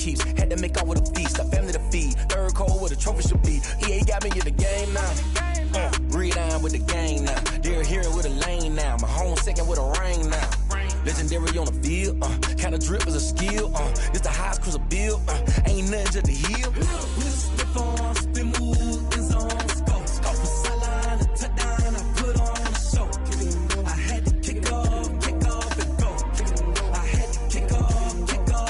Chiefs. Had to make off with a feast, a family to feed. Third cold where the trophy should be. EA got me in the game now. Breathe down with the gang now. They're here with a lane now. My home second with a ring now. Legendary on the field. Kinda drip is a skill. It's the highest cruiser bill. Ain't nothing just to heal. Slip on, spin move, in zone, scope. Scope for sideline, a touchdown. I put on a show. I had to kick off and go. I had to kick off and go.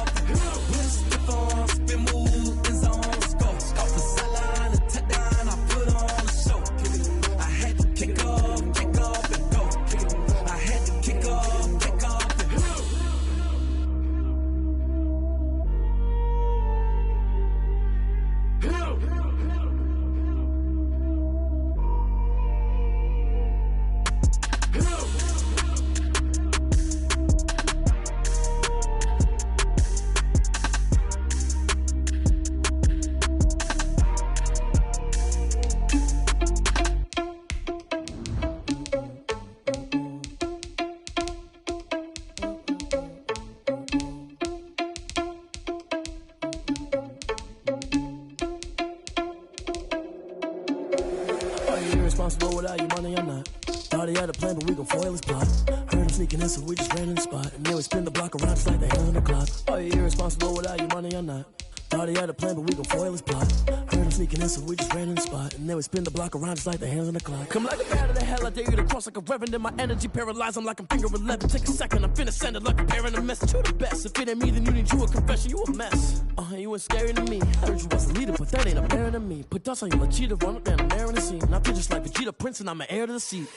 Slip on, spin move, in zone, scope. Scope for sideline, a touchdown. I put on a show. I had to kick off and go. I had to kick off and go. Irresponsible without your money or not. Thought he had a plan, but we gon' foil his plot. Heard him sneaking in, so we just ran in the spot. And then we spin the block around just like the hands on the clock. Are you irresponsible without your money or not? Thought he had a plan, but we gon' foil his plot. Heard him sneaking in, so we just ran in the spot. And then we spin the block around just like the hands on the clock. Come like a bat of the hell, I dare you to cross like a reverend. And my energy paralyzed, I'm like I'm finger 11. Take a second, I'm finna send it like a parent a message. You the best, if it ain't me, then you need you a confession. You a mess, you ain't scary to me. Heard you was a leader, but that ain't apparent to me. Put dust on you, Cheetah, run up down the air in the scene. I feel just like Vegeta Prince, and I'm an heir to the seat.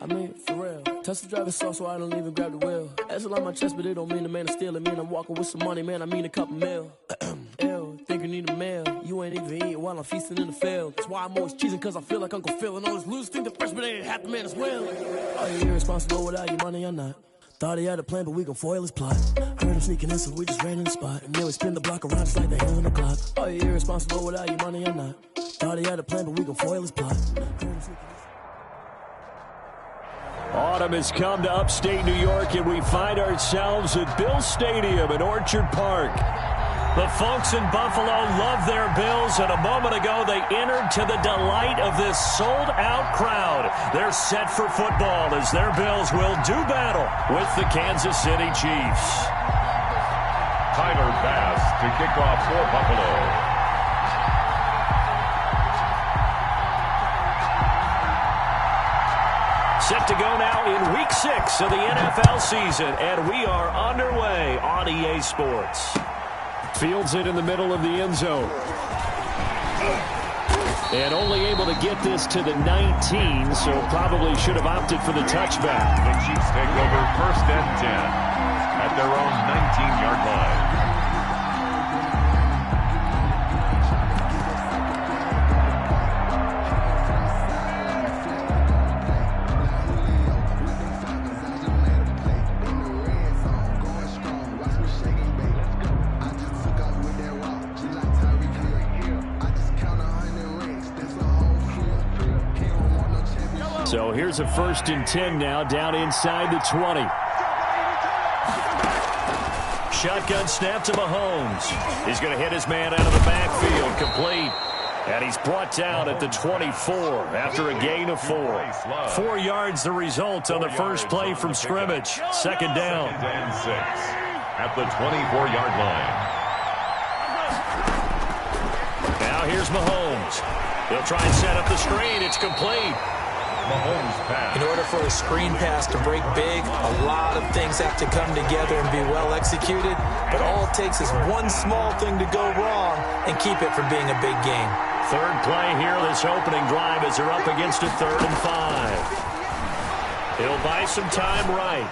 I mean, for real. Touch the driver's sauce so I don't even grab the wheel. That's on my chest, but it don't mean the man is stealing. Mean I'm walking with some money, man, I mean a couple mil. Ew, think you need a meal. You ain't even eating while I'm feasting in the field. That's why I'm always cheesing, cause I feel like Uncle Phil. And all this losers think the freshman ain't half the man as well. Are you irresponsible without your money or not? Thought he had a plan, but we gon' foil his plot. Heard him sneaking in, so we just ran in the spot. And then we spin the block around just like the hands on the clock. Are you irresponsible without your money or not? Thought he had a plan, but we gon' foil his plot. Autumn has come to upstate New York, and we find ourselves at Bills Stadium in Orchard Park. The folks in Buffalo love their Bills, and a moment ago they entered to the delight of this sold-out crowd. They're set for football as their Bills will do battle with the Kansas City Chiefs. Tyler Bass to kick off for Buffalo. Set to go now in Week 6 of the NFL season, and we are underway on EA Sports. Fields it in the middle of the end zone. And only able to get this to the 19, so probably should have opted for the touchback. The Chiefs take over 1st and 10 at their own 19-yard line. So here's a 1st and 10 now, down inside the 20. Shotgun snap to Mahomes. He's going to hit his man out of the backfield, complete. And he's brought down at the 24 after a gain of 4. 4 yards the result on the first play from scrimmage. 2nd down. 2nd and 6 at the 24-yard line. Now here's Mahomes. He'll try and set up the screen. It's complete. Mahomes pass. In order for a screen pass to break big, a lot of things have to come together and be well executed. But all it takes is one small thing to go wrong and keep it from being a big game. 3rd play here, this opening drive, as they're up against a 3rd and 5. He'll buy some time right.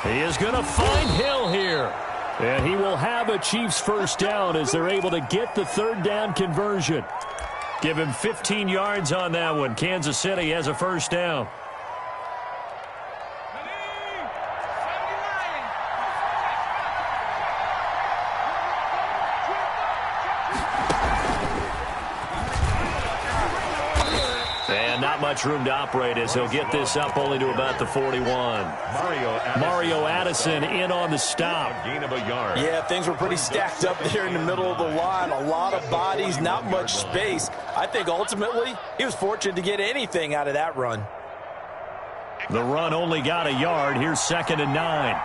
He is going to find Hill here. And he will have a Chiefs 1st down as they're able to get the 3rd down conversion. Give him 15 yards on that one. Kansas City has a 1st down. much room to operate as he'll get this up only to about the 41. Mario Addison in on the stop. A gain of a yard. Yeah, things were pretty stacked up there in the middle of the line. A lot of bodies, not much space. I think ultimately he was fortunate to get anything out of that run. The run only got a yard. Here's 2nd and 9.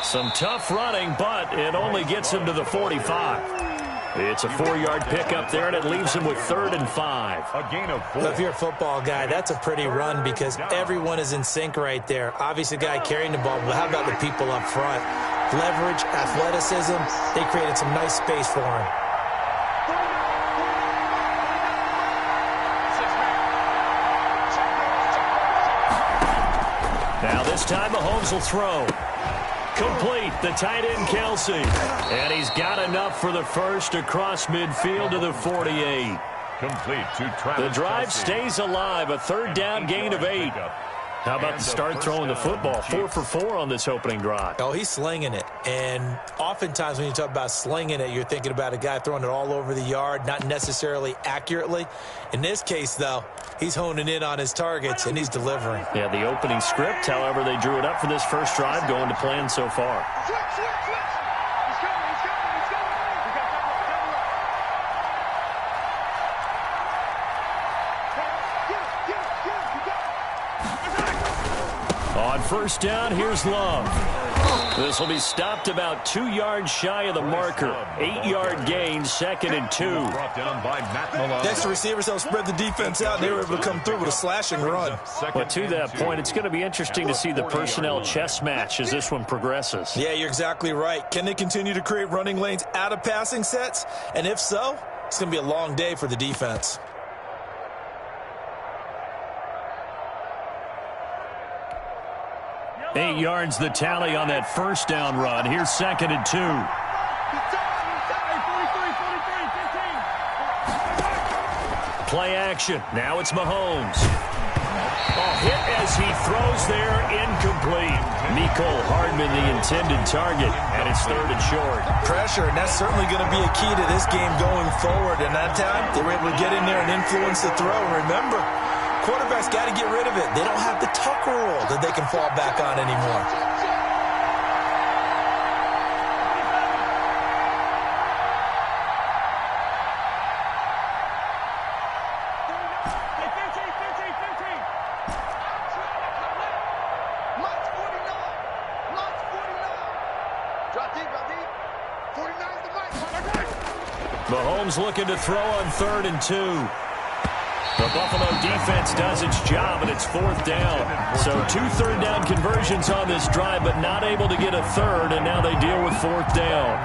Some tough running, but it only gets him to the 45. It's a 4-yard pickup there, and it leaves him with 3rd and 5. A gain of 4. If you're a football guy, that's a pretty run because everyone is in sync right there. Obviously, the guy carrying the ball, but how about the people up front? Leverage, athleticism, they created some nice space for him. Now this time Mahomes will throw. Complete, the tight end Kelsey. And he's got enough for the first across midfield to the 48. Complete to Travis. The drive Kelce. stays alive, a 3rd down gain of 8. How about the start throwing the football? 4 for 4 on this opening drive. Oh, he's slinging it. And oftentimes when you talk about slinging it, you're thinking about a guy throwing it all over the yard, not necessarily accurately. In this case, though, he's honing in on his targets, and he's delivering. Yeah, the opening script, however, they drew it up for this first drive, going to plan so far. On 1st down, here's Love. This will be stopped about 2 yards shy of the marker. 8-yard gain, 2nd and 2. Brought down by Matt Milano. Next, the receivers helped spread the defense out, and they were able to come through with a slashing run. But to that point, it's going to be interesting to see the personnel chess match as this one progresses. Yeah, you're exactly right. Can they continue to create running lanes out of passing sets? And if so, it's going to be a long day for the defense. Eight yards the tally on that 1st down run. Here's 2nd and 2. Play action. Now it's Mahomes. Oh, hit as he throws there, incomplete. Mecole Hardman, the intended target, and it's 3rd and short. Pressure, and that's certainly going to be a key to this game going forward. And that time, they were able to get in there and influence the throw. And remember, quarterbacks got to get rid of it. They don't have the tuck rule that they can fall back on anymore. Mahomes looking to throw on 3rd and 2. The Buffalo defense does its job, and it's 4th down. So 2 third down conversions on this drive, but not able to get a 3rd, and now they deal with 4th down.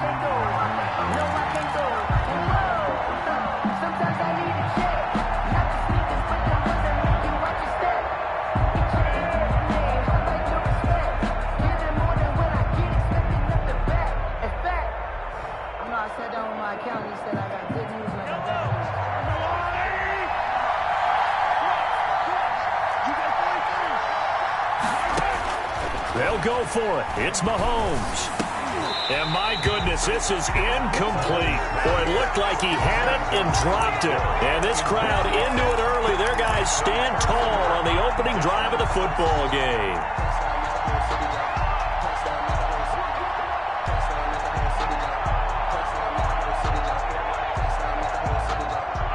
They'll go for it. It's Mahomes. And my goodness, this is incomplete. Boy, it looked like he had it and dropped it. And this crowd into it early. Their guys stand tall on the opening drive of the football game.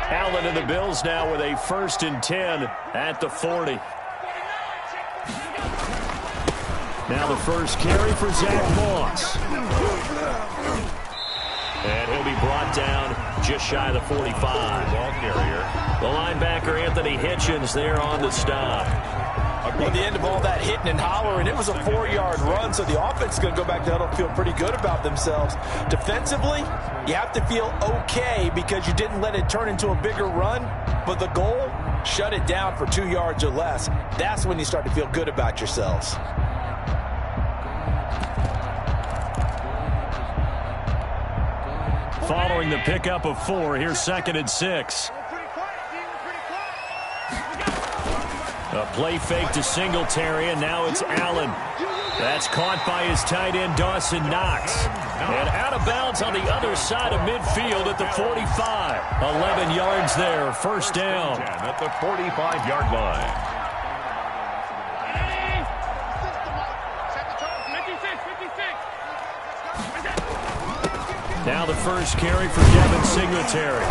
Allen and the Bills now with a 1st and 10 at the 40. Now the first carry for Zach Moss. And he'll be brought down just shy of the 45. Ball carrier. The linebacker, Anthony Hitchens, there on the stop. At the end of all that hitting and hollering, it was a 4-yard run, so the offense is going to go back to huddle, feel pretty good about themselves. Defensively, you have to feel okay because you didn't let it turn into a bigger run, but the goal, shut it down for 2 yards or less. That's when you start to feel good about yourselves. Following the pickup of 4, here's 2nd and 6. A play fake to Singletary, and now it's Allen. That's caught by his tight end, Dawson Knox. And out of bounds on the other side of midfield at the 45. 11 yards there, first down. At the 45-yard line. Now the first carry for Devin Singletary.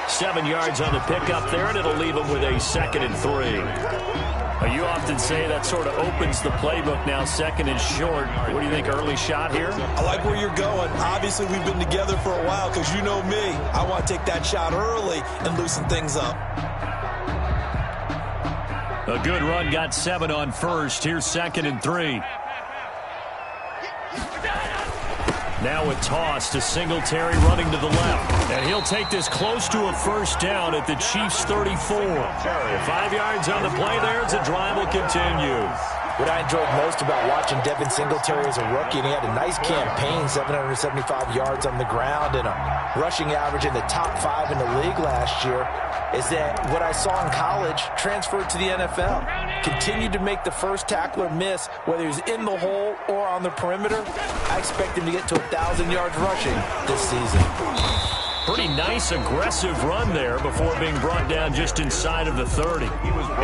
7 yards on the pickup there, and it'll leave him with a 2nd and 3. You often say that sort of opens the playbook now, 2nd and short. What do you think, early shot here? I like where you're going. Obviously, we've been together for a while because you know me. I want to take that shot early and loosen things up. A good run, got 7 on first. Here's 2nd and 3. Now a toss to Singletary running to the left. And he'll take this close to a first down at the Chiefs' 34. 5 yards on the play there as the drive will continue. What I enjoyed most about watching Devin Singletary as a rookie, and he had a nice campaign, 775 yards on the ground and a rushing average in the top 5 in the league last year, is that what I saw in college transferred to the NFL. Continued to make the first tackler miss, whether he's in the hole or on the perimeter. I expect him to get to 1,000 yards rushing this season. Pretty nice, aggressive run there before being brought down just inside of the 30.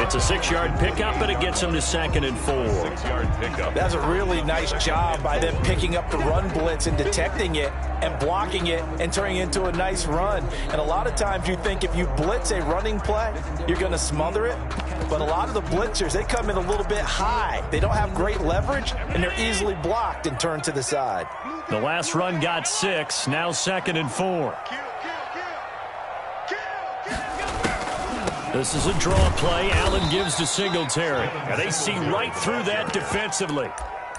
It's a 6-yard pickup, but it gets him to 2nd and 4. 6-yard pickup. That's a really nice job by them picking up the run blitz and detecting it and blocking it and turning it into a nice run. And a lot of times you think if you blitz a running play, you're going to smother it. But a lot of the blitzers, they come in a little bit high. They don't have great leverage, and they're easily blocked and turned to the side. The last run got 6, now 2nd and 4. This is a draw play. Allen gives to Singletary. And they see right through that defensively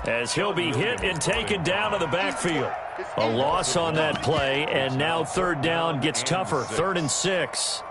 as he'll be hit and taken down to the backfield. A loss on that play, and now 3rd down gets tougher. 3rd and 6.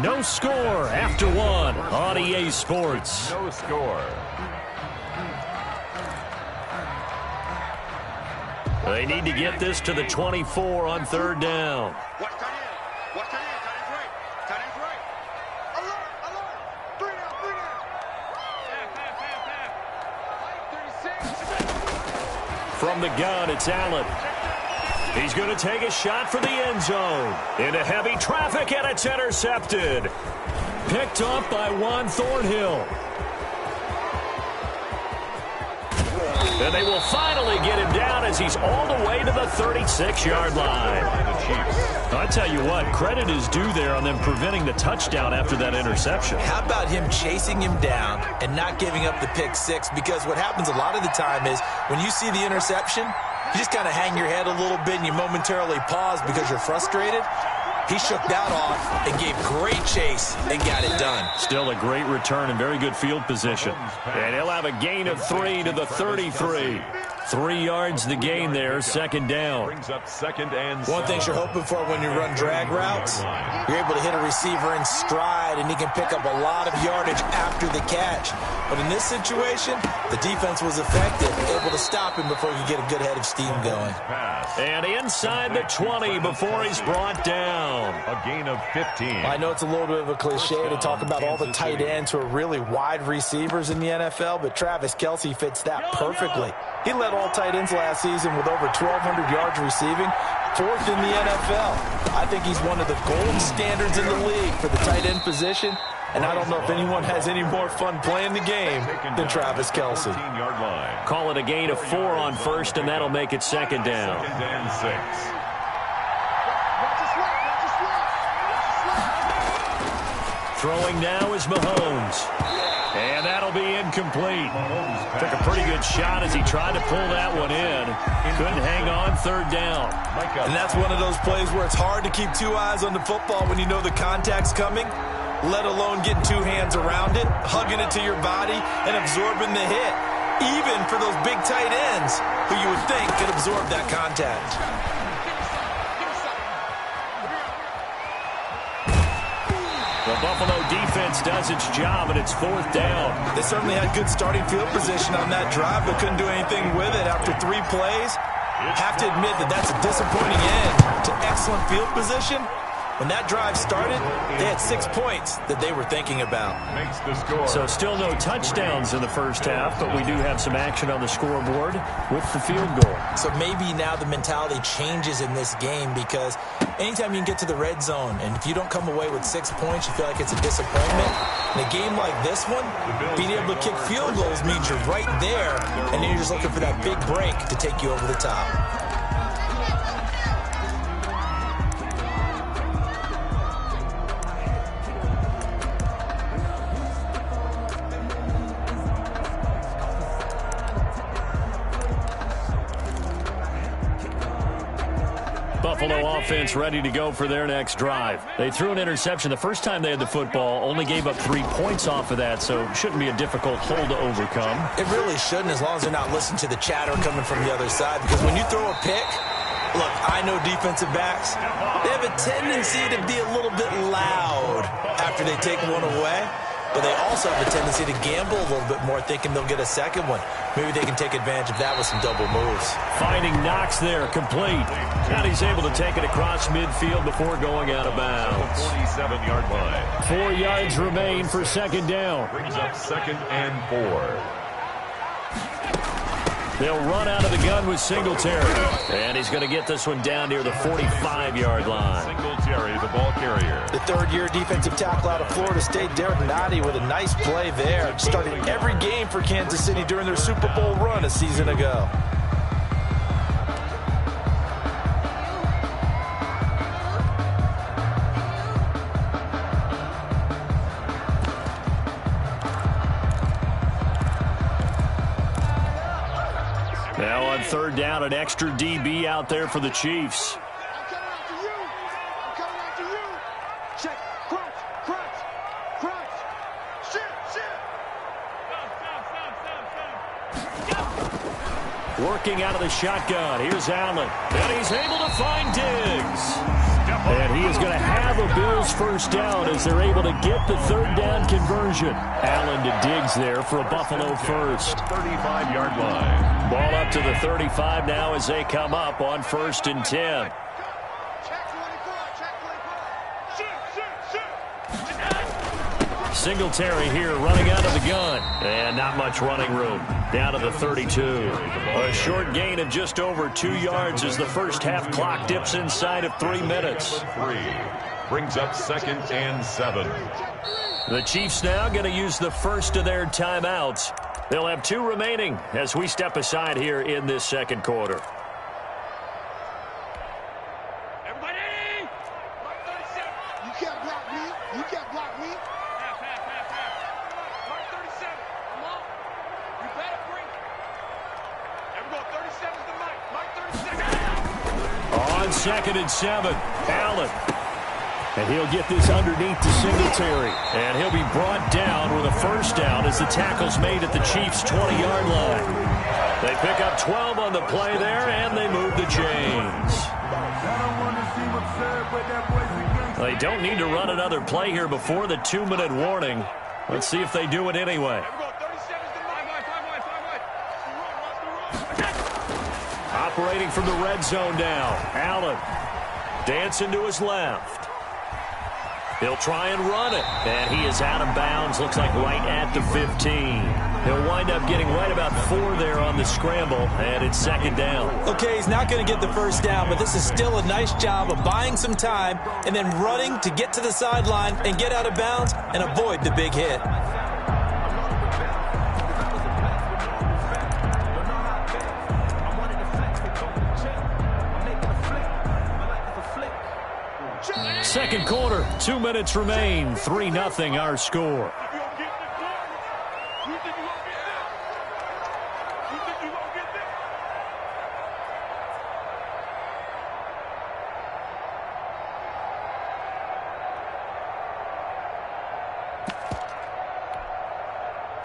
No score after 1 on EA Sports. No score. They need to get this to the 24 on 3rd down. From the gun, it's Allen. He's going to take a shot for the end zone. Into heavy traffic, and it's intercepted. Picked up by Juan Thornhill. And they will finally get him down as he's all the way to the 36-yard line. I tell you what, credit is due there on them preventing the touchdown after that interception. How about him chasing him down and not giving up the pick six? Because what happens a lot of the time is when you see the interception, you just kind of hang your head a little bit and you momentarily pause because you're frustrated. He shook that off and gave great chase and got it done. Still a great return and very good field position. And he'll have a gain of 3 to the 33. 3 yards the gain there, 2nd down. Brings up 2nd and 7. One thing you're hoping for when you run drag routes, you're able to hit a receiver in stride and he can pick up a lot of yardage after the catch. But in this situation, the defense was effective, able to stop him before he could get a good head of steam going. And inside the 20 before he's brought down. A gain of 15. I know it's a little bit of a cliche to talk about all the tight ends who are really wide receivers in the NFL, but Travis Kelce fits that perfectly. He led all tight ends last season with over 1,200 yards receiving, 4th in the NFL. I think he's one of the gold standards in the league for the tight end position, and I don't know if anyone has any more fun playing the game than Travis Kelce. Call it a gain of 4 on first, and that'll make it 2nd down. 2nd and 6. Throwing now is Mahomes. And that'll be incomplete. Took a pretty good shot as he tried to pull that one in. Couldn't hang on, 3rd down. And that's one of those plays where it's hard to keep 2 eyes on the football when you know the contact's coming, let alone getting 2 hands around it, hugging it to your body, and absorbing the hit. Even for those big tight ends who you would think could absorb that contact. Buffalo defense does its job, and it's 4th down. They certainly had good starting field position on that drive, but couldn't do anything with it after 3 plays. Have to admit that that's a disappointing end to excellent field position. When that drive started, they had 6 points that they were thinking about. Makes the score. So still no touchdowns in the first half, but we do have some action on the scoreboard with the field goal. So maybe now the mentality changes in this game, because anytime you can get to the red zone, and if you don't come away with 6 points, you feel like it's a disappointment. In a game like this one, being able to kick field goals means you're right there, and then you're just looking for that big break to take you over the top. Buffalo offense ready to go for their next drive. They threw an interception the first time they had the football, only gave up 3 points off of that, so shouldn't be a difficult hole to overcome. It really shouldn't, as long as they're not listening to the chatter coming from the other side, because when you throw a pick, look, I know defensive backs, they have a tendency to be a little bit loud after they take one away. But they also have a tendency to gamble a little bit more, thinking they'll get a second one. Maybe they can take advantage of that with some double moves. Finding Knox there, complete. And he's able to take it across midfield before going out of bounds. 47-yard line. 4 yards remain for 2nd down. Brings up 2nd and 4. They'll run out of the gun with Singletary. And he's going to get this one down near the 45-yard line. Singletary, the ball carrier. The 3rd-year defensive tackle out of Florida State, Derek Nottie, with a nice play there. Started every game for Kansas City during their Super Bowl run a season ago. Now on 3rd down, an extra DB out there for the Chiefs. I'm coming after you. I'm coming after you. Check. Crunch. Crunch. Crunch. Shit. Working out of the shotgun. Here's Allen. And he's able to find Diggs. And he is going to have a Bills 1st down as they're able to get the 3rd down conversion. Allen to Diggs there for a Buffalo 1st. 35-yard line. Ball up to the 35 now as they come up on 1st and 10. Singletary here running out of the gun. And not much running room. Down to the 32. A short gain of just over 2 yards as the first half clock dips inside of 3 minutes. 3. Brings up 2nd and 7. The Chiefs now going to use the first of their timeouts. They'll have 2 remaining as we step aside here in this 2nd quarter. Everybody! Mark 37. You can't block me. You can't block me. Half. Mark 37. Come on. You better bring it. There we go. 37's the mic. Mark 37. On 2nd and 7, Allen. And he'll get this underneath to Singletary. And he'll be brought down with a 1st down as the tackle's made at the Chiefs' 20-yard line. They pick up 12 on the play there, and they move the chains. They don't need to run another play here before the 2-minute warning. Let's see if they do it anyway. Operating from the red zone now. Allen dancing to his left. He'll try and run it. And he is out of bounds. Looks like right at the 15. He'll wind up getting right about 4 there on the scramble. And it's 2nd down. Okay, he's not going to get the 1st down, but this is still a nice job of buying some time and then running to get to the sideline and get out of bounds and avoid the big hit. Second quarter, 2 minutes remain. 3-0 our score.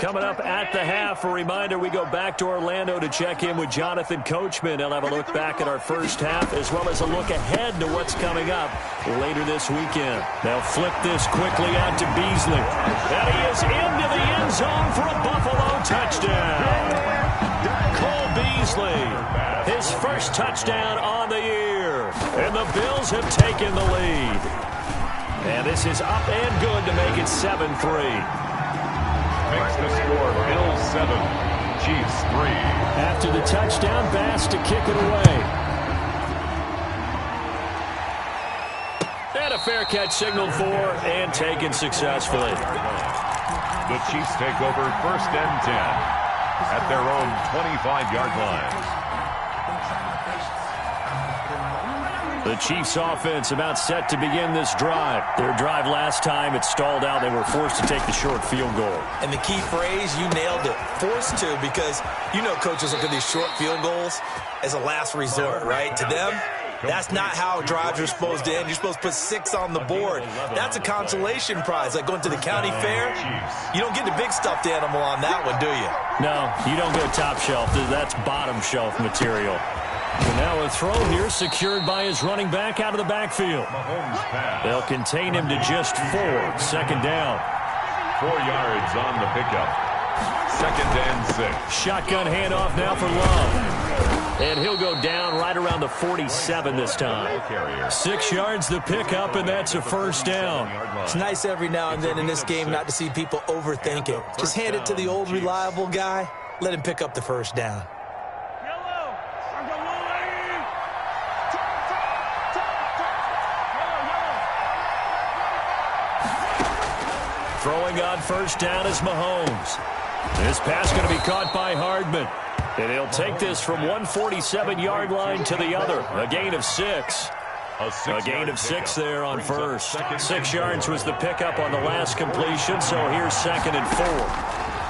Coming up at the half, a reminder, we go back to Orlando to check in with Jonathan Coachman. He'll have a look back at our first half as well as a look ahead to what's coming up later this weekend. They'll flip this quickly out to Beasley. And he is into the end zone for a Buffalo touchdown. Cole Beasley, his first touchdown on the year. And the Bills have taken the lead. And this is up and good to make it 7-3. Makes the score Bills 7, Chiefs 3. After the touchdown, Bass to kick it away. And a fair catch signaled for and taken successfully. The Chiefs take over 1st and 10 at their own 25-yard line. The Chiefs offense about set to begin this drive. Their drive last time, it stalled out. They were forced to take the short field goal. And the key phrase, you nailed it, forced to, because you know coaches look at these short field goals as a last resort, right? To them, that's not how drives are supposed to end. You're supposed to put 6 on the board. That's a consolation prize, like going to the county fair. You don't get the big stuffed animal on that one, do you? No, you don't go top shelf. That's bottom shelf material. And now a throw here secured by his running back out of the backfield. They'll contain him to just 4. 2nd down. 4 yards on the pickup. 2nd and 6. Shotgun handoff now for Love. And he'll go down right around the 47 this time. 6 yards the pickup, and that's a 1st down. It's nice every now and then in this game not to see people overthink it. Just hand it to the old reliable guy. Let him pick up the 1st down. Throwing on 1st down is Mahomes. This pass going to be caught by Hardman. And he'll take this from 147-yard line to the other. A gain of 6. A gain of 6 there on 1st. 6 yards was the pickup on the last completion, so here's 2nd and 4.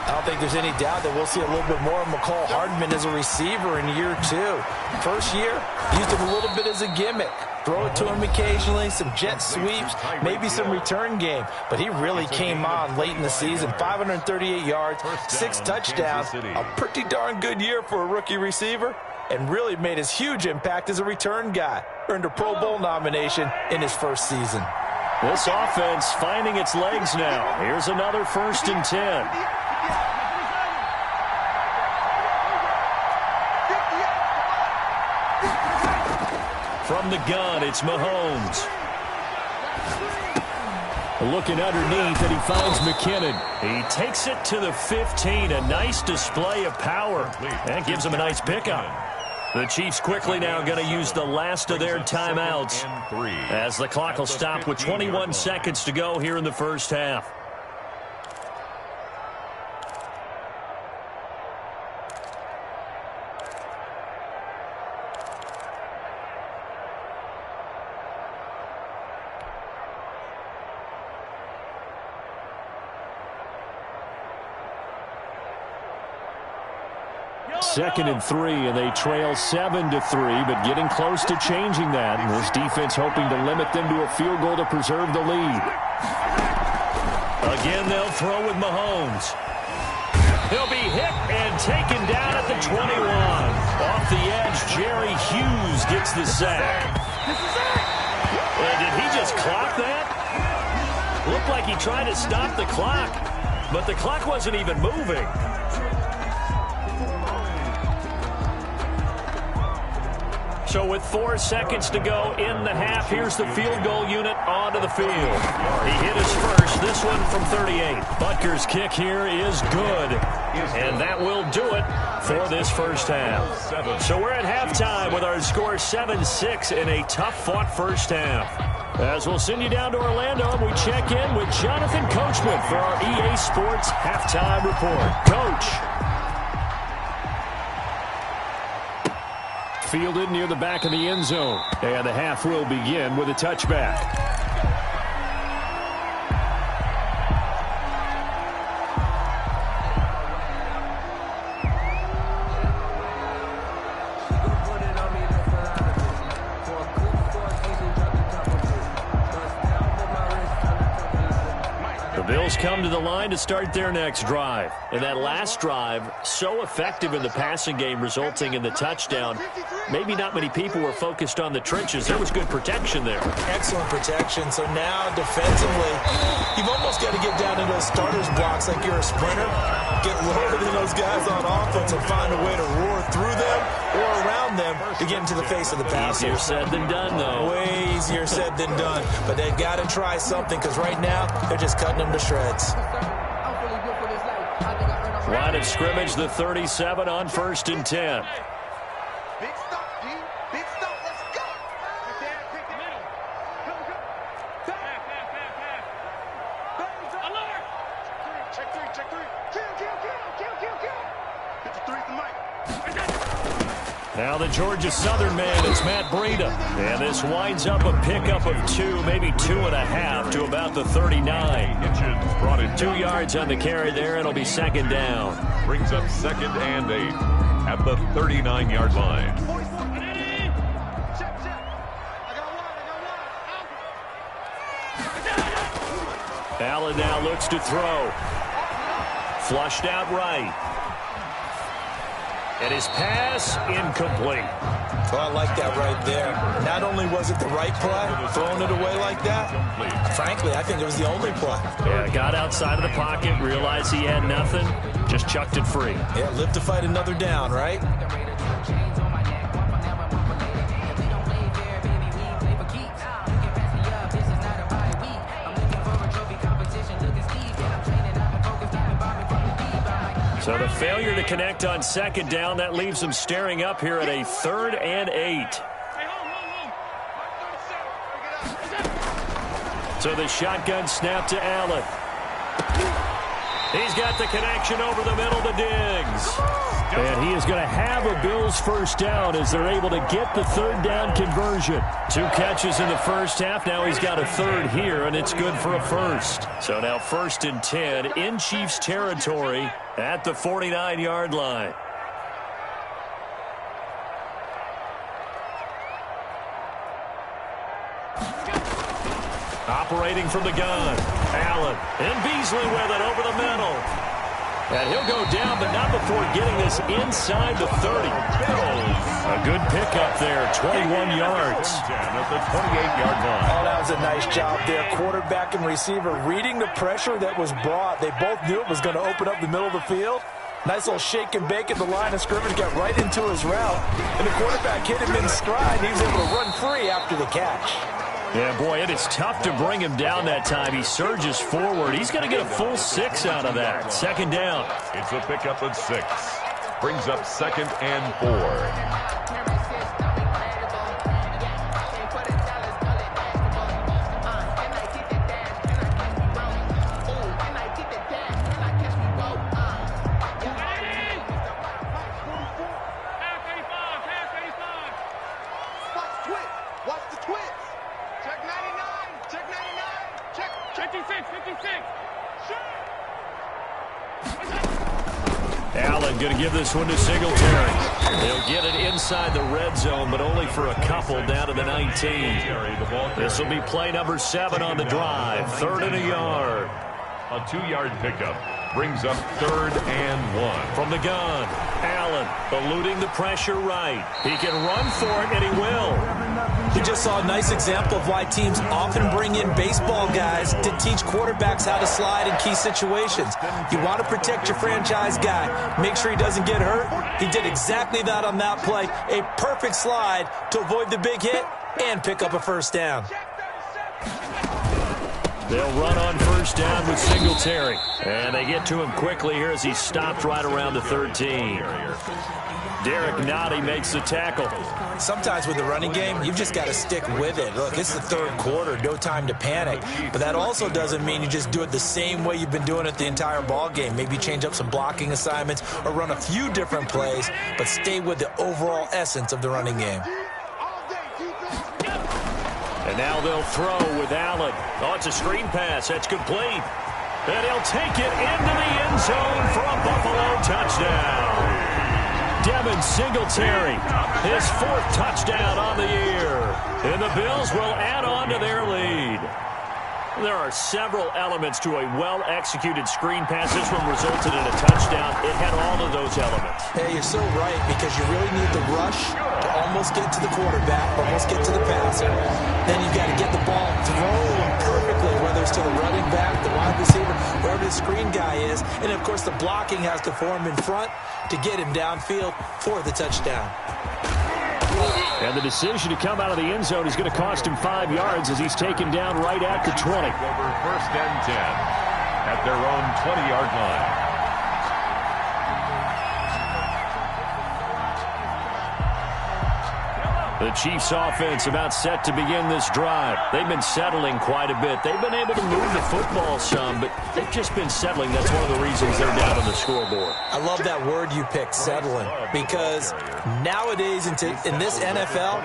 I don't think there's any doubt that we'll see a little bit more of McCall Hardman as a receiver in year 2. First year, used him a little bit as a gimmick. Throw it to him occasionally, some jet sweeps, maybe some return game. But he really came on late in the season. 538 yards, 6 touchdowns. A pretty darn good year for a rookie receiver. And really made his huge impact as a return guy. Earned a Pro Bowl nomination in his first season. This offense finding its legs now. Here's another 1st and 10. From the gun, it's Mahomes. Looking underneath, and he finds McKinnon. He takes it to the 15. A nice display of power. That gives him a nice pickup. The Chiefs quickly now going to use the last of their timeouts as the clock will stop with 21 seconds to go here in the first half. Second and 3, and they trail 7-3, but getting close to changing that. And this defense hoping to limit them to a field goal to preserve the lead. Again, they'll throw with Mahomes. He'll be hit and taken down at the 21. Off the edge, Jerry Hughes gets the sack. And did he just clock that? Looked like he tried to stop the clock, but the clock wasn't even moving. So with 4 seconds to go in the half, here's the field goal unit onto the field. He hit his first, this one from 38. Butker's kick here is good, and that will do it for this first half. So we're at halftime with our score 7-6 in a tough-fought first half. As we'll send you down to Orlando, we check in with Jonathan Coachman for our EA Sports Halftime Report. Coach. Fielded near the back of the end zone. And the half will begin with a touchback. Bills come to the line to start their next drive. And that last drive, so effective in the passing game, resulting in the touchdown. Maybe not many people were focused on the trenches. There was good protection there. Excellent protection. So now defensively, you've almost got to get down to those starters blocks like you're a sprinter. Get lower than those guys on offense and find a way to roar through them or around them to get into the face of the passer. Easier said than done, though. Way easier said than done. But they've got to try something because right now they're just cutting them to shreds. Line of scrimmage, the 37 on 1st and 10. Big stop, D. Big stop. Let's go. Pick the middle. Come. Pass. Alert. Check three. Kill. 53's the mic. Now the Georgia Southern man, it's Matt Breida. And this winds up a pickup of 2, maybe 2.5 to about the 39. 2 yards on the carry there. It'll be 2nd down. Brings up 2nd and 8 at the 39-yard line. Allen now looks to throw. Flushed out right. And his pass incomplete. Well, I like that right there. Not only was it the right play, throwing it away like that, frankly, I think it was the only play. Yeah, got outside of the pocket, realized he had nothing, just chucked it free. Yeah, live to fight another down, right? So the failure to connect on 2nd down, that leaves him staring up here at a 3rd and 8. So the shotgun snap to Allen. He's got the connection over the middle to Diggs. And he is going to have a Bills 1st down as they're able to get the 3rd down conversion. 2 catches in the first half. Now he's got a 3rd here, and it's good for a 1st. So now 1st and 10 in Chiefs territory at the 49-yard line. Operating from the gun. Allen and Beasley with it over the middle. And he'll go down, but not before getting this inside the 30. A good pickup there, 21 yards. At the 28-yard line. Oh, that was a nice job there. Quarterback and receiver reading the pressure that was brought. They both knew it was going to open up the middle of the field. Nice little shake and bake at the line of scrimmage, got right into his route. And the quarterback hit him in stride. He was able to run free after the catch. Yeah, boy, it is tough to bring him down that time. He surges forward. He's going to get a full 6 out of that. 2nd down. It's a pickup of 6. Brings up 2nd and 4. Allen going to give this one to Singletary. They'll get it inside the red zone, but only for a couple down to the 19. This will be play number 7 on the drive. 3rd and a yard. A 2-yard pickup brings up 3rd and 1. From the gun, Allen eluding the pressure right. He can run for it, and he will. We just saw a nice example of why teams often bring in baseball guys to teach quarterbacks how to slide in key situations. You want to protect your franchise guy. Make sure he doesn't get hurt. He did exactly that on that play. A perfect slide to avoid the big hit and pick up a 1st down. They'll run on 1st down with Singletary. And they get to him quickly here as he stopped right around the 13. Derek Nottie makes the tackle. Sometimes with the running game, you've just got to stick with it. Look, it's the 3rd quarter, no time to panic. But that also doesn't mean you just do it the same way you've been doing it the entire ball game. Maybe change up some blocking assignments or run a few different plays, but stay with the overall essence of the running game. And now they'll throw with Allen. Oh, it's a screen pass. That's complete. And he'll take it into the end zone for a Buffalo touchdown. Devin Singletary, his 4th touchdown on the year. And the Bills will add on to their lead. There are several elements to a well-executed screen pass. This one resulted in a touchdown. It had all of those elements. Hey, you're so right, because you really need the rush to almost get to the quarterback, almost get to the passer. Then you've got to get the ball thrown perfectly, whether it's to the running back, the wide receiver, wherever the screen guy is. And, of course, the blocking has to form in front to get him downfield for the touchdown. And the decision to come out of the end zone is going to cost him 5 yards as he's taken down right at the 20. Over 1st and 10 at their own 20-yard line. The Chiefs offense about set to begin this drive. They've been settling quite a bit. They've been able to move the football some, but they've just been settling. That's one of the reasons they're down on the scoreboard. I love that word you picked, settling, because nowadays in this NFL,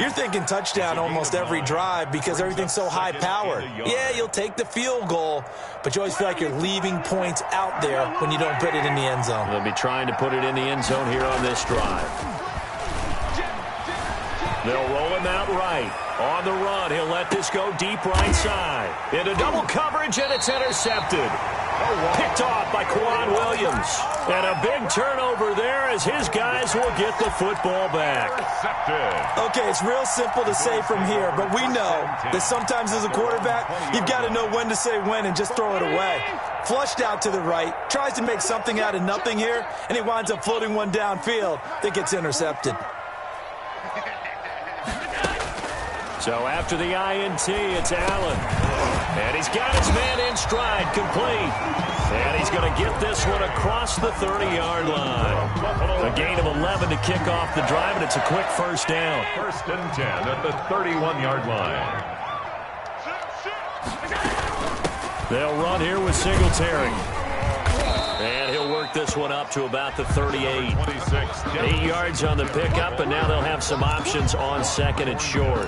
you're thinking touchdown almost every drive because everything's so high-powered. Yeah, you'll take the field goal, but you always feel like you're leaving points out there when you don't put it in the end zone. They'll be trying to put it in the end zone here on this drive. They'll roll him out right. On the run, he'll let this go deep right side. Into double coverage, and it's intercepted. Picked off by Quan Williams. And a big turnover there as his guys will get the football back. Okay, it's real simple to say from here, but we know that sometimes as a quarterback, you've got to know when to say when and just throw it away. Flushed out to the right, tries to make something out of nothing here, and he winds up floating one downfield that gets intercepted. So after the INT, it's Allen. And he's got his man in stride, complete. And he's going to get this one across the 30-yard line. A gain of 11 to kick off the drive, and it's a quick first down. 1st and 10 at the 31-yard line. They'll run here with Singletary. And he'll work this one up to about the 38. 8 yards on the pickup, and now they'll have some options on 2nd and short.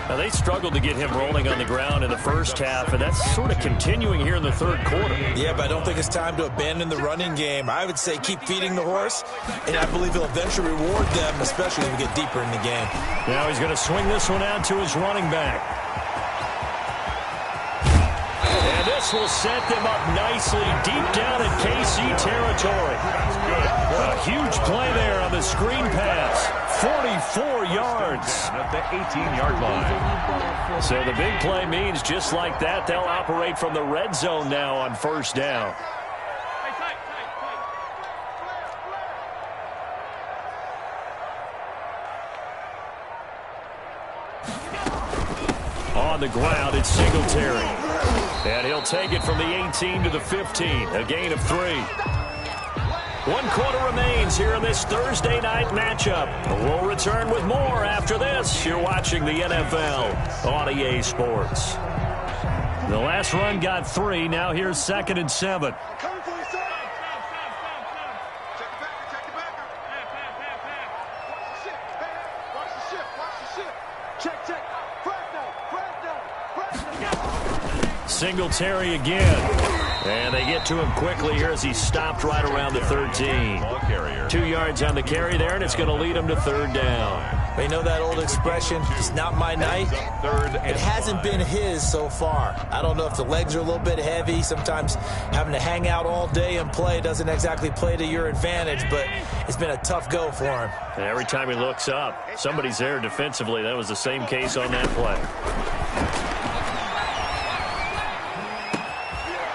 Now, they struggled to get him rolling on the ground in the first half, and that's sort of continuing here in the 3rd quarter. Yeah, but I don't think it's time to abandon the running game. I would say keep feeding the horse, and I believe he'll eventually reward them, especially as we get deeper in the game. Now he's going to swing this one out to his running back. This will set them up nicely deep down in KC territory. A huge play there on the screen pass. 44 yards. At the 18-yard line. So the big play means just like that, they'll operate from the red zone now on 1st down. On the ground, it's Singletary. And he'll take it from the 18 to the 15, a gain of 3. 1 quarter remains here in this Thursday night matchup. We'll return with more after this. You're watching the NFL on EA Sports. The last run got 3. Now here's 2nd and 7. Singletary again. And they get to him quickly here as he stopped right around the 13. 2 yards on the carry there, and it's going to lead him to 3rd down. You know that old expression, it's not my night? It hasn't been his so far. I don't know if the legs are a little bit heavy. Sometimes having to hang out all day and play doesn't exactly play to your advantage, but it's been a tough go for him. And every time he looks up, somebody's there defensively. That was the same case on that play.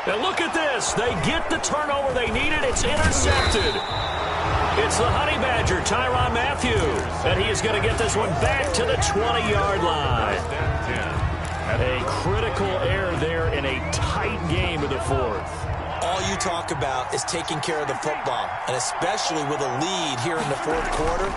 And look at this. They get the turnover they needed. It's intercepted. It's the Honey Badger, Tyrann Mathieu. And he is going to get this one back to the 20-yard line. A critical error there in a tight game of the 4th. All you talk about is taking care of the football, and especially with a lead here in the 4th quarter,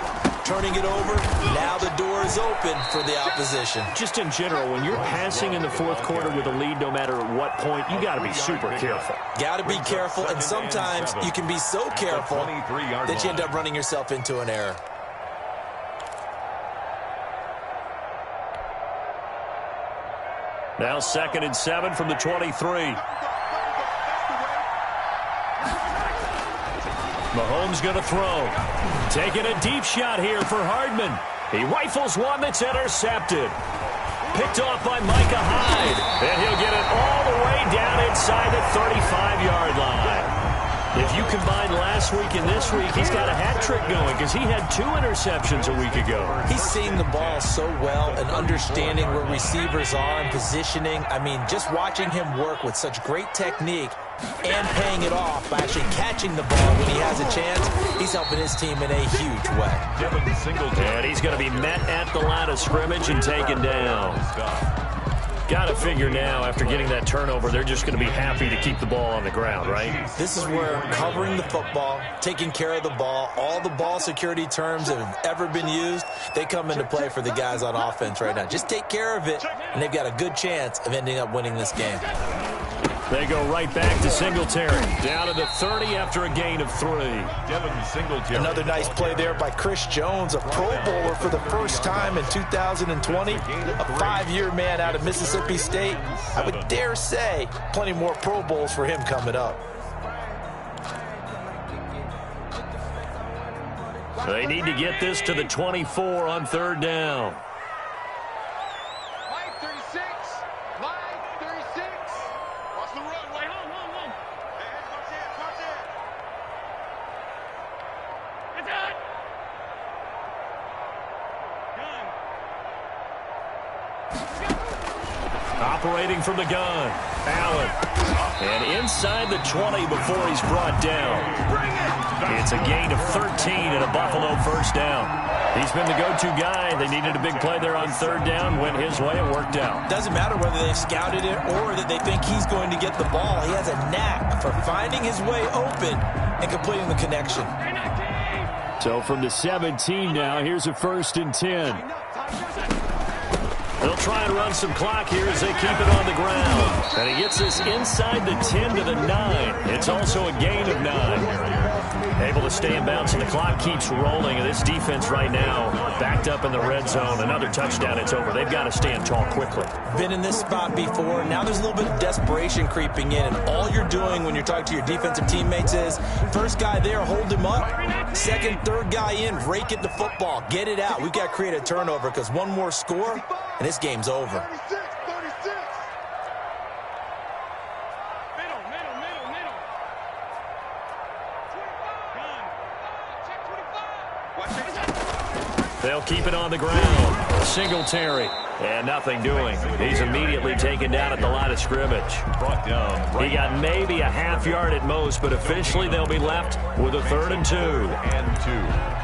turning it over, now the door is open for the opposition. Just in general, when you're passing in the 4th quarter with a lead, no matter at what point, you got to be super careful. Got to be careful, and sometimes you can be so careful that you end up running yourself into an error. Now 2nd and 7 from the 23. Mahomes going to throw. Taking a deep shot here for Hardman. He rifles one that's intercepted. Picked off by Micah Hyde. And he'll get it all the way down inside the 35-yard line. If you combine last week and this week, he's got a hat trick going because he had 2 interceptions a week ago. He's seeing the ball so well and understanding where receivers are and positioning. I mean, just watching him work with such great technique and paying it off by actually catching the ball when he has a chance, he's helping his team in a huge way. And he's going to be met at the line of scrimmage and taken down. Got to figure now, after getting that turnover, they're just going to be happy to keep the ball on the ground, right? This is where covering the football, taking care of the ball, all the ball security terms that have ever been used, they come into play for the guys on offense right now. Just take care of it, and they've got a good chance of ending up winning this game. They go right back to Singletary. Down to the 30 after a gain of 3. Devin Singletary. Another nice play there by Chris Jones, a Pro Bowler for the first time in 2020. A 5-year man out of Mississippi State. I would dare say plenty more Pro Bowls for him coming up. They need to get this to the 24 on 3rd down. Operating from the gun, Allen. And inside the 20 before he's brought down. It's a gain of 13 and a Buffalo 1st down. He's been the go-to guy. They needed a big play there on 3rd down. Went his way. It worked out. Doesn't matter whether they've scouted it or that they think he's going to get the ball. He has a knack for finding his way open and completing the connection. So from the 17 now, here's a 1st and 10. They'll try and run some clock here as they keep it on the ground. And he gets this inside the 10 to the 9. It's also a gain of 9. Able to stay in bounds, and the clock keeps rolling. And this defense right now backed up in the red zone. Another touchdown, it's over. They've got to stand tall quickly. Been in this spot before. Now there's a little bit of desperation creeping in. And all you're doing when you're talking to your defensive teammates is, first guy there, hold him up. Second, third guy in, rake it to football. Get it out. We've got to create a turnover because one more score, and this game's over. 36. Middle. 25. Check 25. They'll keep it on the ground. Singletary. And nothing doing. He's immediately taken down at the line of scrimmage. Brought down. He got maybe a half yard at most, but officially they'll be left with a 3rd and 2. And 2.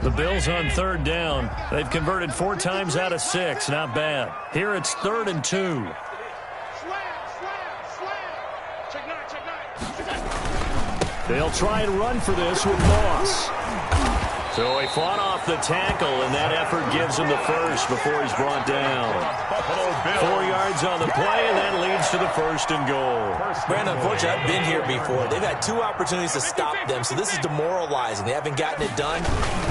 The Bills on 3rd down. They've converted 4 times out of 6. Not bad. Here it's 3rd and 2. Slam. Check 9. They'll try and run for this with Moss. So he fought off the tackle, and that effort gives him the 1st before he's brought down. 4 yards on the play, and that leads to the 1st and goal. Brandon, unfortunately, I've been here before. They've had 2 opportunities to stop them, so this is demoralizing. They haven't gotten it done.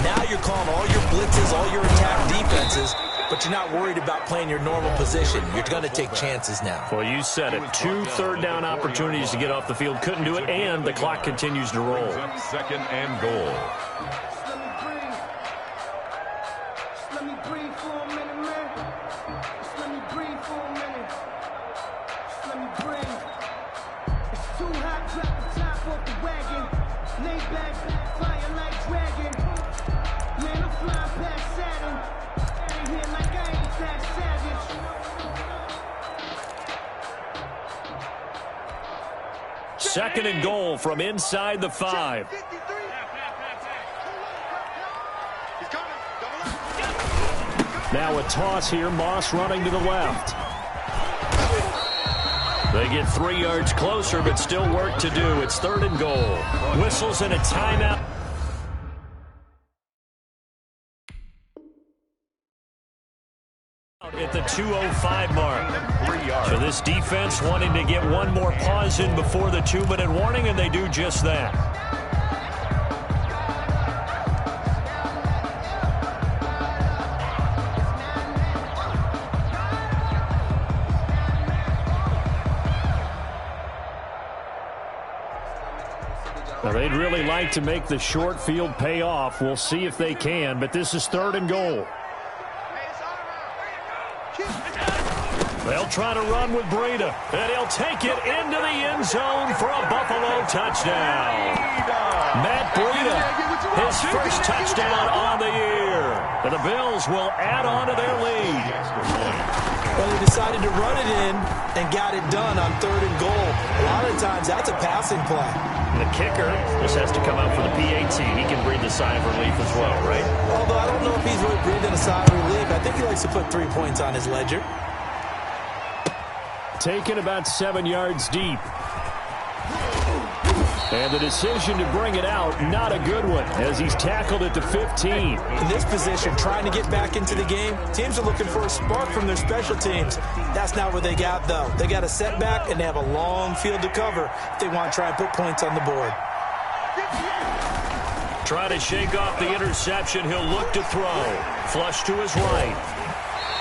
Now you're calling all your blitzes, all your attack defenses, but you're not worried about playing your normal position. You're going to take chances now. Well, you said it. 2 3rd down opportunities to get off the field. Couldn't do it, and the clock continues to roll. 2nd and goal. Second and goal from inside the 5. Now a toss here. Moss running to the left. They get 3 yards closer, but still work to do. It's 3rd and goal. Whistles and a timeout. At the 2:05 mark. So this defense wanting to get one more pause in before the 2-minute warning, and they do just that. They'd really like to make the short field pay off. We'll see if they can, but this is 3rd and goal. They'll try to run with Breida, and he'll take it into the end zone for a Buffalo touchdown. Matt Breida, his first touchdown on the year. And the Bills will add on to their lead. Well, they decided to run it in and got it done on 3rd and goal. A lot of times, that's a passing play. The kicker just has to come out for the PAT. He can breathe a sigh of relief as well, right? Although I don't know if he's really breathing a sigh of relief. I think he likes to put 3 points on his ledger. Taken about 7 yards deep. And the decision to bring it out, not a good one, as he's tackled at the 15. In this position, trying to get back into the game, teams are looking for a spark from their special teams. That's not what they got, though. They got a setback, and they have a long field to cover if they want to try and put points on the board. Try to shake off the interception. He'll look to throw. Flush to his right.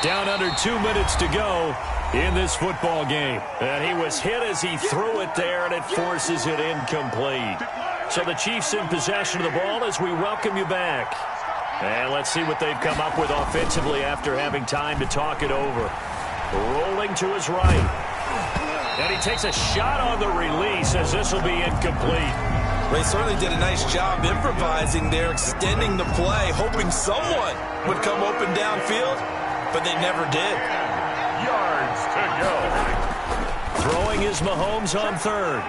Down under 2 minutes to go in this football game. And he was hit as he threw it there, and it forces it incomplete. So the Chiefs in possession of the ball as we welcome you back. And let's see what they've come up with offensively after having time to talk it over. Rolling to his right. And he takes a shot on the release as this will be incomplete. They certainly did a nice job improvising there, extending the play, hoping someone would come open downfield, but they never did. Yards to go. Throwing is Mahomes on 3rd.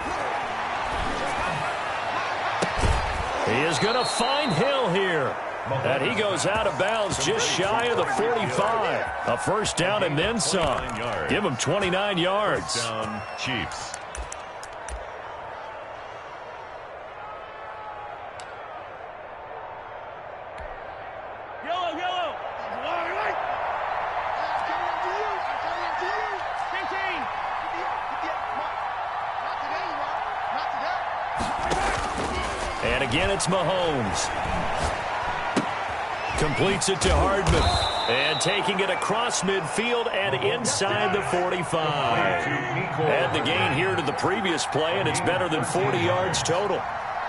He is going to find Hill here. And he goes out of bounds just shy of the 45. A first down and then some. Give him 29 yards. Down, Chiefs. And again, it's Mahomes. Completes it to Hardman. And taking it across midfield and inside the 45. Add the gain here to the previous play, and it's better than 40 yards total.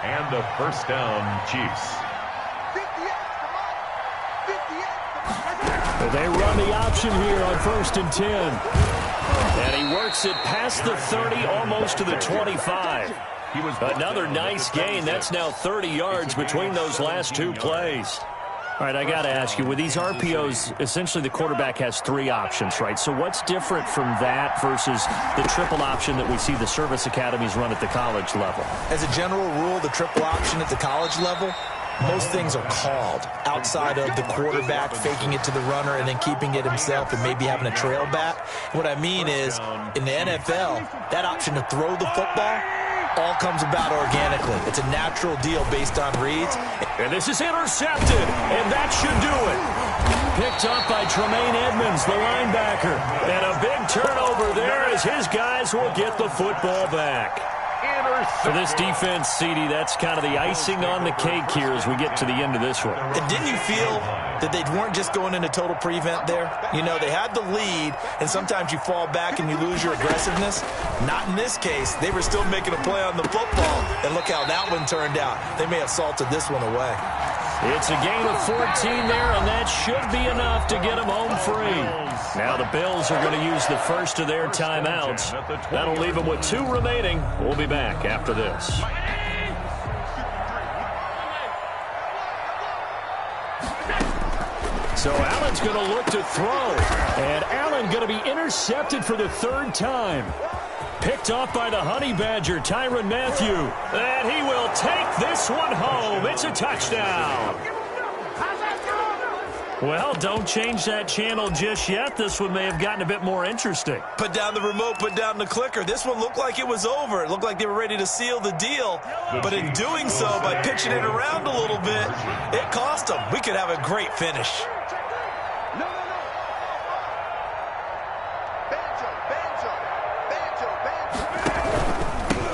And a first down, Chiefs. They run the option here on 1st and 10. And he works it past the 30, almost to the 25. Another nice gain. That's now 30 yards between those last 2 plays. All right, I got to ask you, with these RPOs, essentially the quarterback has 3 options, right? So what's different from that versus the triple option that we see the service academies run at the college level? As a general rule, the triple option at the college level, most things are called outside of the quarterback faking it to the runner and then keeping it himself and maybe having a trail back. What I mean is, in the NFL, that option to throw the football all comes about organically. It's a natural deal based on reads. And this is intercepted, and that should do it. Picked up by Tremaine Edmonds, the linebacker. And a big turnover there as his guys will get the football back. For this defense, CD, that's kind of the icing on the cake here as we get to the end of this one. And didn't you feel that they weren't just going into total prevent there? You know, they had the lead, and sometimes you fall back and you lose your aggressiveness. Not in this case. They were still making a play on the football, and look how that one turned out. They may have salted this one away. It's a gain of 14 there, and that should be enough to get them home free. Now the Bills are going to use the first of their timeouts. That'll leave them with 2 remaining. We'll be back after this. So Allen's going to look to throw, and Allen going to be intercepted for the 3rd time. Picked off by the Honey Badger, Tyrann Mathieu. And he will take this one home. It's a touchdown. Well, don't change that channel just yet. This one may have gotten a bit more interesting. Put down the remote, put down the clicker. This one looked like it was over. It looked like they were ready to seal the deal. But in doing so, by pitching it around a little bit, it cost them. We could have a great finish.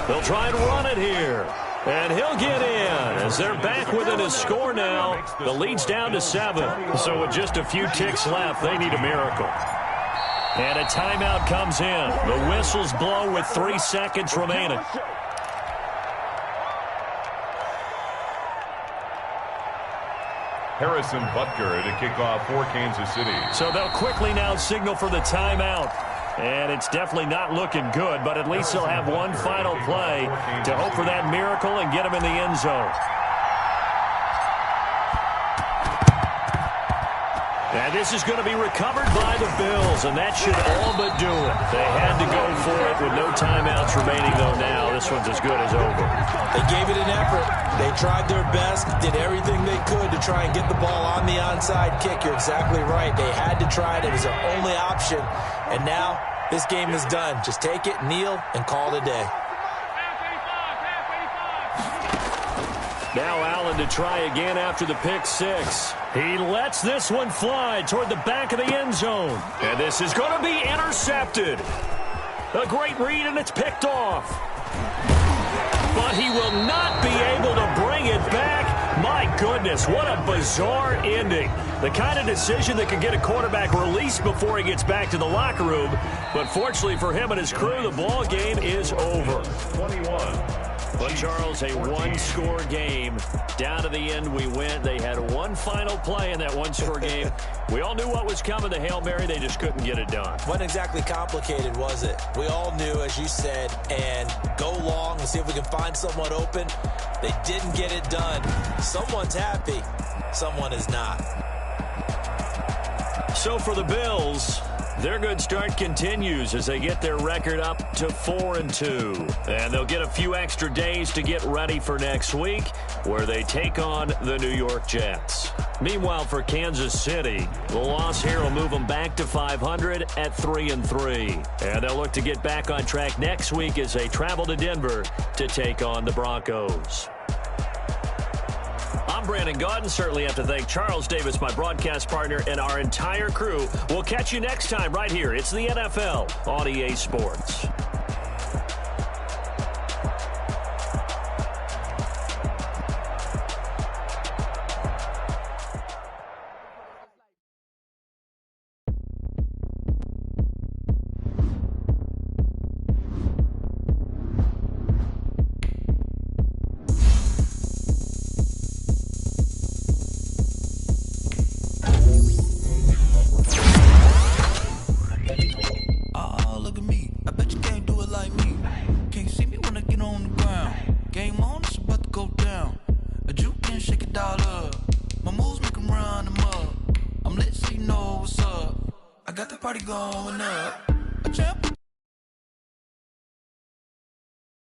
They'll try and run it here. And he'll get in as they're back within a score now. The lead's down to 7. So with just a few ticks left, they need a miracle. And a timeout comes in. The whistles blow with 3 seconds remaining. Harrison Butker to kick off for Kansas City. So they'll quickly now signal for the timeout. And it's definitely not looking good, but at least they'll have one final play to hope for that miracle and get him in the end zone. And this is going to be recovered by the Bills, and that should all but do it. They had to go for it with no timeouts remaining, though now this one's as good as over. They gave it an effort. They tried their best, did everything they could to try and get the ball on the onside kick. You're exactly right. They had to try it. It was their only option. And now this game is done. Just take it, kneel, and call it a day. Now Allen to try again after the pick six. He lets this one fly toward the back of the end zone. And this is going to be intercepted. A great read, and it's picked off. But he will not be able to bring it back. My goodness, what a bizarre ending. The kind of decision that can get a quarterback released before he gets back to the locker room. But fortunately for him and his crew, the ball game is over. 21. But, Charles, a one-score game. Down to the end we went. They had one final play in that one-score game. We all knew what was coming, the Hail Mary. They just couldn't get it done. Wasn't exactly complicated, was it? We all knew, as you said, and go long and see if we can find someone open. They didn't get it done. Someone's happy. Someone is not. So for the Bills, their good start continues as they get their record up to 4-2. And they'll get a few extra days to get ready for next week, where they take on the New York Jets. Meanwhile, for Kansas City, the loss here will move them back to 500 at 3-3. And they'll look to get back on track next week as they travel to Denver to take on the Broncos. I'm Brandon Gaudin. Certainly have to thank Charles Davis, my broadcast partner, and our entire crew. We'll catch you next time right here. It's the NFL on EA Sports. Got the party going up. A champ